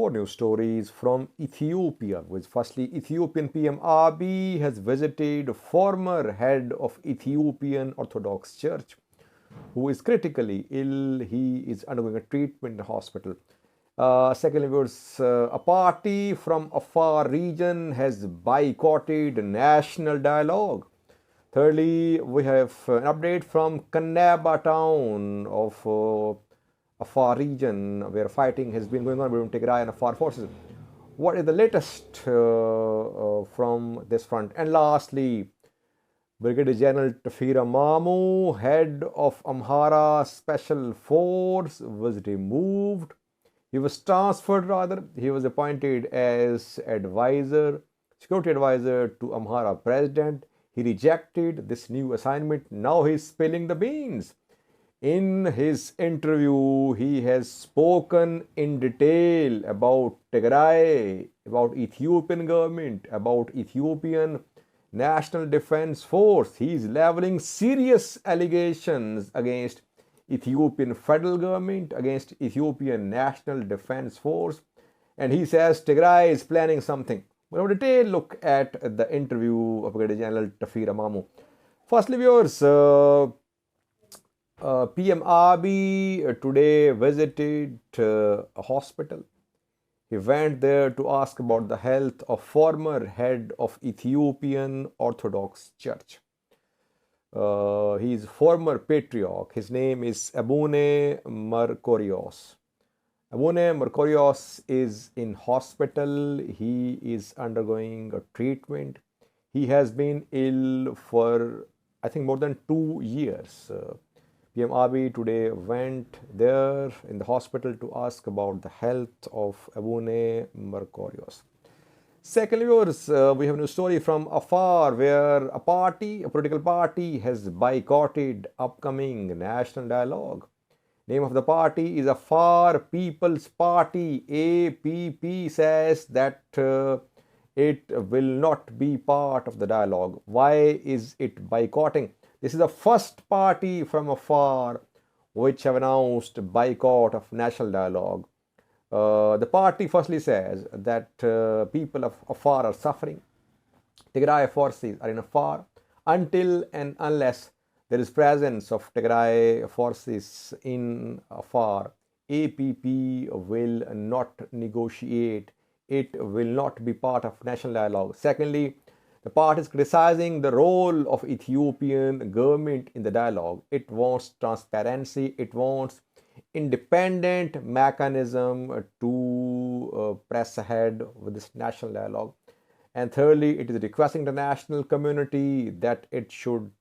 more news stories from Ethiopia. With firstly, Ethiopian PM Abiy has visited former head of Ethiopian Orthodox Church, who is critically ill. He is undergoing a treatment in the hospital. Secondly, a party from Afar region has boycotted national dialogue. Thirdly, we have an update from Kuneba town of Afar region, where fighting has been going on between Tigray and Afar forces. What is the latest from this front? And lastly, Brigadier General Tafira Mamu, head of Amhara Special Force, was removed. He was transferred, rather. He was appointed as advisor, security advisor to Amhara president. He rejected this new assignment. Now he's spilling the beans. In his interview, he has spoken in detail about Tigray, about Ethiopian government, about Ethiopian National Defense Force. He is leveling serious allegations against Ethiopian federal government, against Ethiopian National Defense Force, and he says Tigray is planning something. We'll have a detailed look at the interview of Brigadier General Tafira Mamu. Firstly, viewers, PM Abiy today visited a hospital. He went there to ask about the health of former head of Ethiopian Orthodox Church. He is former patriarch. His name is Abune Mercurios. Abune Mercurios is in hospital. He is undergoing a treatment. He has been ill for, I think, more than 2 years. PM Abiy today went there in the hospital to ask about the health of Abune Mercurios. Secondly, viewers, we have a new story from Afar, where a political party, has boycotted upcoming national dialogue. Name of the party is Afar People's Party. APP says that it will not be part of the dialogue. Why is it boycotting? This is the first party from Afar which have announced boycott of national dialogue. The party firstly says that people of Afar are suffering. Tigray forces are in Afar until and unless there is presence of Tigray forces in Afar. APP will not negotiate. It will not be part of national dialogue. Secondly, the party is criticizing the role of Ethiopian government in the dialogue. It wants transparency. It wants independent mechanism to press ahead with this national dialogue. And thirdly, it is requesting the national community that it should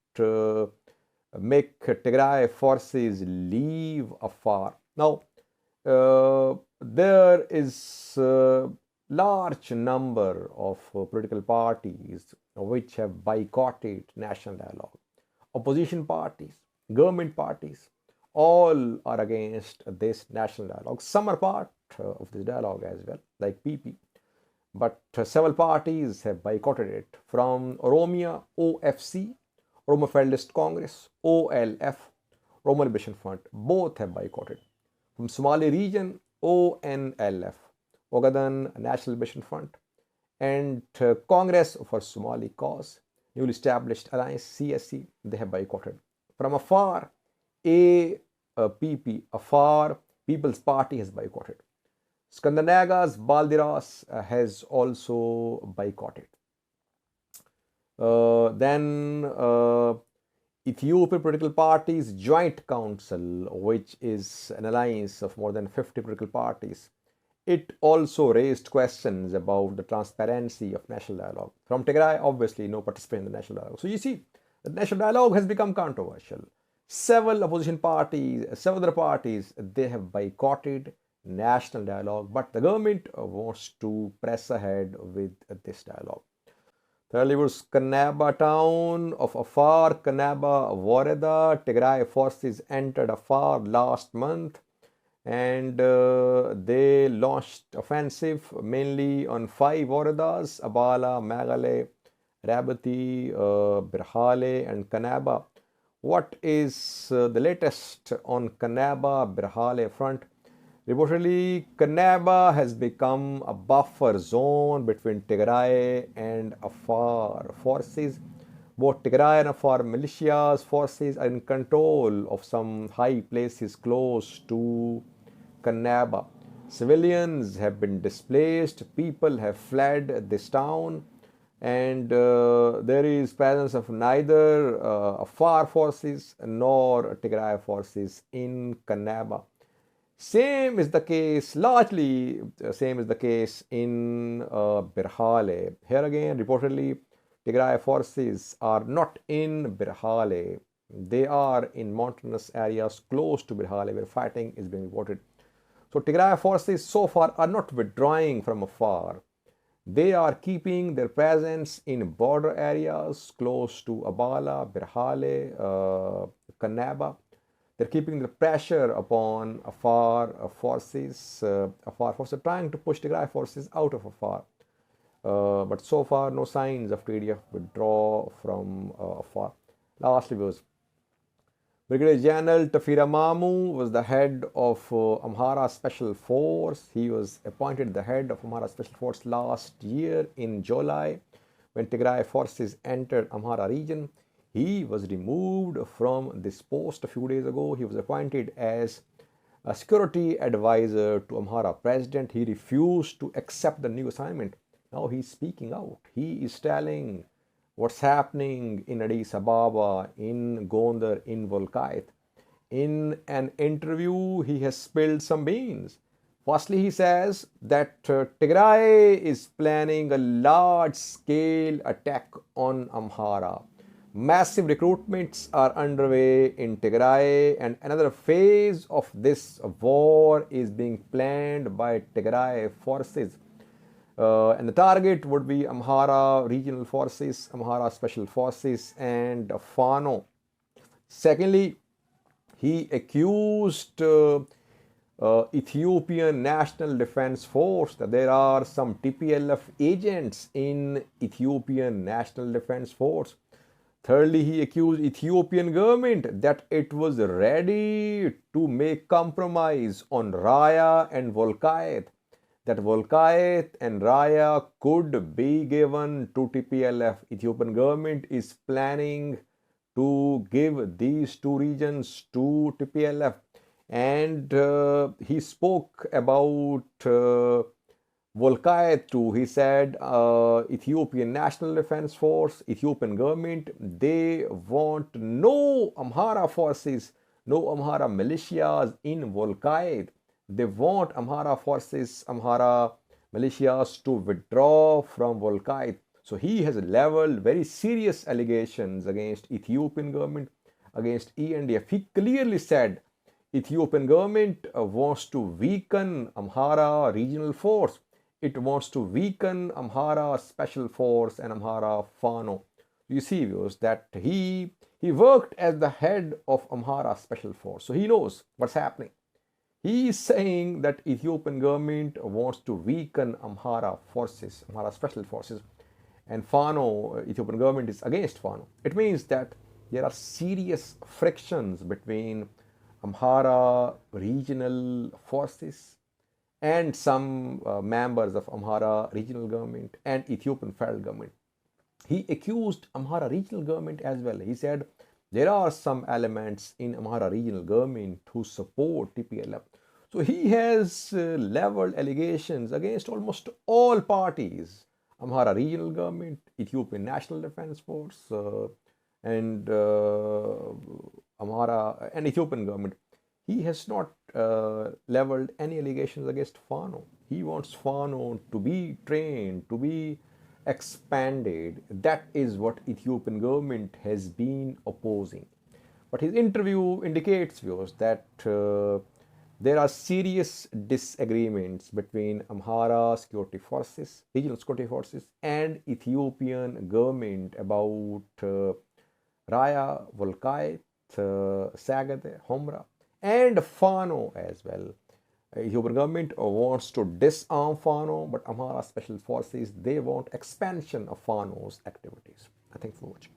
make Tigray forces leave Afar. Now, there is a large number of political parties which have boycotted national dialogue. Opposition parties, government parties, all are against this national dialogue. Some are part of this dialogue as well, like PP. But several parties have boycotted it. From Oromia, OFC, Oromo Federalist Congress, OLF, Oromo Liberation Front, both have boycotted. From Somali region, ONLF, Ogaden National Liberation Front, and Congress for Somali Cause, newly established alliance CSC, they have boycotted. From Afar, APP, Afar People's Party has boycotted. Skandinaga's Baldiras has also boycotted. Then Ethiopian Political Parties Joint Council, which is an alliance of more than 50 political parties, it also raised questions about the transparency of national dialogue. From Tigray, obviously, no participant in the national dialogue. So you see, the national dialogue has become controversial. Several opposition parties, several other parties, they have boycotted national dialogue, but the government wants to press ahead with this dialogue. Thirdly, was Kuneba town of Afar, Kuneba Wareda. Tigray forces entered Afar last month, and they launched offensive mainly on 5 waredas: Abala, Magale, Rabati, Birhale, and Kuneba. What is the latest on Kuneba Birhale front? Reportedly, Kuneba has become a buffer zone between Tigray and Afar forces. Both Tigray and Afar militias forces are in control of some high places close to Kuneba. Civilians have been displaced, people have fled this town, and there is presence of neither Afar forces nor Tigray forces in Kuneba. Same is the case, largely same is the case in Birhale. Here again, reportedly, Tigray forces are not in Birhale. They are in mountainous areas close to Birhale where fighting is being reported. So Tigray forces so far are not withdrawing from Afar. They are keeping their presence in border areas close to Abala, Birhale, Kuneba. They're keeping the pressure upon Afar forces. Afar forces are trying to push Tigray forces out of Afar. But so far, no signs of TDF withdraw from Afar. Lastly, was Brigadier General Tafira Mamu was the head of Amhara Special Force. He was appointed the head of Amhara Special Force last year in July when Tigray forces entered Amhara region. He was removed from this post a few days ago. He was appointed as a security advisor to Amhara president. He refused to accept the new assignment. Now he's speaking out. He is telling what's happening in Addis Ababa, in Gondar, in Volkait. In an interview, he has spilled some beans. Firstly, he says that Tigray is planning a large-scale attack on Amhara. Massive recruitments are underway in Tigray, and another phase of this war is being planned by Tigray forces. And the target would be Amhara regional forces, Amhara special forces, and Fano. Secondly, he accused Ethiopian National Defense Force that there are some TPLF agents in Ethiopian National Defense Force. Thirdly, he accused Ethiopian government that it was ready to make compromise on Raya and Volkait, that Volkait and Raya could be given to TPLF. Ethiopian government is planning to give these two regions to TPLF. And he spoke about Volkait too. He said Ethiopian National Defense Force, Ethiopian government, they want no Amhara forces, no Amhara militias in Volkait. They want Amhara forces, Amhara militias to withdraw from Volkait. So he has leveled very serious allegations against Ethiopian government, against ENDF. He clearly said Ethiopian government wants to weaken Amhara regional force. It wants to weaken Amhara Special Force and Amhara Fano. You see, viewers, that he worked as the head of Amhara Special Force. So he knows what's happening. He is saying that Ethiopian government wants to weaken Amhara forces, Amhara Special Forces, and Fano, Ethiopian government is against Fano. It means that there are serious frictions between Amhara regional forces and some members of Amhara regional government and Ethiopian federal government. He accused Amhara regional government as well. He said there are some elements in Amhara regional government who support TPLF. So he has leveled allegations against almost all parties: Amhara regional government, Ethiopian National Defense Force, and Amhara and Ethiopian government. He has not leveled any allegations against Fano. He wants Fano to be trained, to be expanded. That is what Ethiopian government has been opposing. But his interview indicates, viewers, that there are serious disagreements between Amhara security forces, regional security forces, and Ethiopian government about Raya, Volkait, Sagade, Homra, and Fano as well. Ethiopian government wants to disarm Fano, but Amhara special forces, they want expansion of Fano's activities. Thanks for watching.